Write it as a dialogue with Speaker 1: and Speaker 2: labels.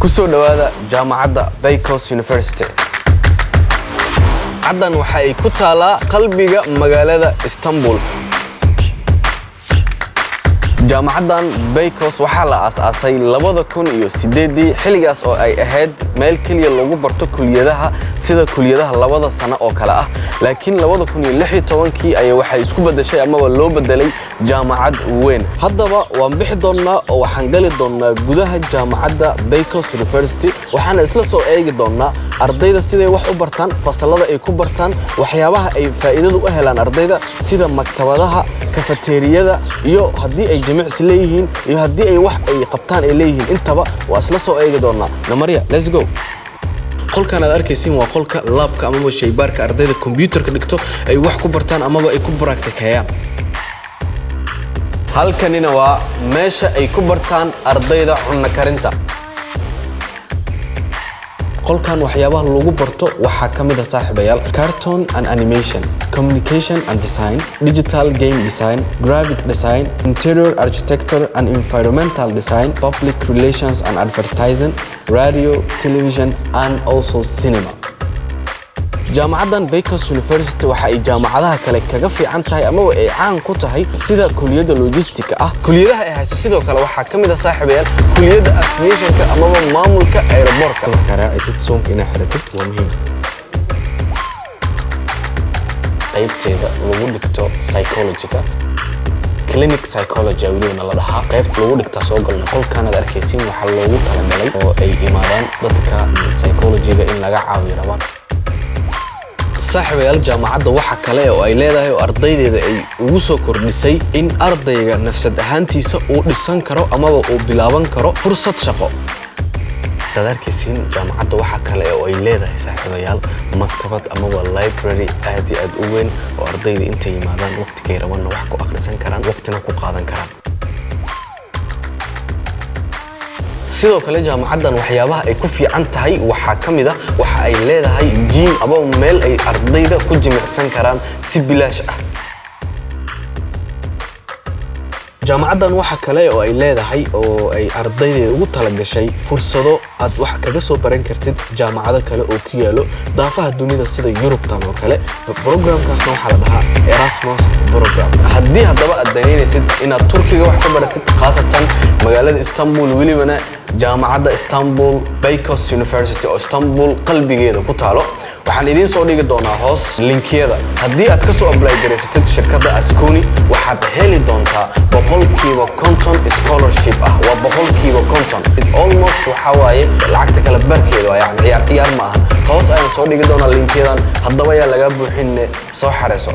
Speaker 1: kusoo dhawaada jaamacadda Bay Coast University. Caddan waxa ay ku taalaa qalbiga magaalada Istanbul. jaamacaddan Bay Coast waxa la aasaasay 2008 xilligaas oo ay ahayd meel kaliya lagu barto kulliyadaha sida kulliyadaha labada sano oo kala ah, laakiin 2016 ay waxa isku bedeshay ama loo bedelay jaamacad weyn. haddaba waan bixi doonaa oo waxaan gali doonaa gudaha jaamacadda Bay Coast University, waxaana isla soo eegi doonaa ardayda siday wax u bartaan, fasalada ay ku bartaan, waxyaabaha ay faa'iidadu u helaan ardayda sida maktabadaha, kafeteriyada iyo haddii ay jimicsi leeyihiin iyo haddii ay wax ay qabtaan ay leeyihiin, intaba waa isla soo eegi doonaa. Namaria, let's go. qolkan aad arkaysiin waa qolka labka ama shaybaarka ardayda computerka dhigto ay wax ku bartaan ama ay ku practiceeyaan. halkanina waa meesha ay ku bartaan ardayda cunno karinta. qolkan waxyaabaha lagu barto waxaa ka mid ah saaxiibayaal cartoon and animation, communication and design, digital game design, graphic design, interior architecture and environmental design, public relations and advertising, radio, television and also cinema. jaamacaddan Bay Coast University waxa ay jaamacadaha kale kaga fiican tahay ama ay caan ku tahay sida kulliyadda logistika ah. kulliyadaha ay hayso sidoo kale waxaa ka mid ah saaxiibayaal kulliyadda aviationka ama maamulka aeroportka. Karaacisid soonka inaa xiratid waa muhiim. qaybteeda lagu dhigto psychology-ga, clinic psychology waliba la dhahaa, qaybta lagu dhigta soo galna qolkan aad arkaysiin waxa loogu talagalay oo ay imaadaan dadka psychology-ga in laga caawiyo rabaan. saaxiibayaal jaamacadda waxa kale oo ay leedahay oo ardaydeeda ay ugu soo kordhisay in ardayga nafsad ahaantiisa uu dhisan karo ama uu bilaaban karo fursad shaqo. sadarkiisiin jaamacadda waxa kale oo ay leedahay saaxiibayaal maktabad ama library aad iyo aad u weyn oo ardayda intay yimaadaan waqtiga rabana wax ku akhrisan karaan, waqtina ku qaadan karaan. sidoo kale jaamacaddan waxyaabaha ay ku fiican tahay waxa ka mid ah waxa ay leedahay gym ama meel ay ardayda ku jimicsan karaan si bilaash ah. jaamacaddan waxa kale oo ay leedahay oo ay ardayda ugu talagashay fursado aad wax kaga soo baran kartid jaamacado kale oo ku yaalo daafaha dunida sida Yurubtan oo kale. programkaasna waxa la dhahaa Erasmus program. haddii haddaba aad daneynaysid inaad Turkiga wax ka baratid khaasatan magaalada Istanbul, welibana jaamacadda Istanbul Bay Coast University oo Istanbul qalbigeeda ku taalo, waxaan idin soo dhigi doonaa hoos linkiyada. haddii aad ka soo apply gareysatid shirkadda Askuni waxaad heli doontaa 100% scholarship ah. waa 100%. almost waxa waaye lacagta kala barkeeda waa yani ciyaar ma aha. hoos ayaan soo dhigi doonaa linkiyadan, haddaba yaa laga buuxin soo xareeso.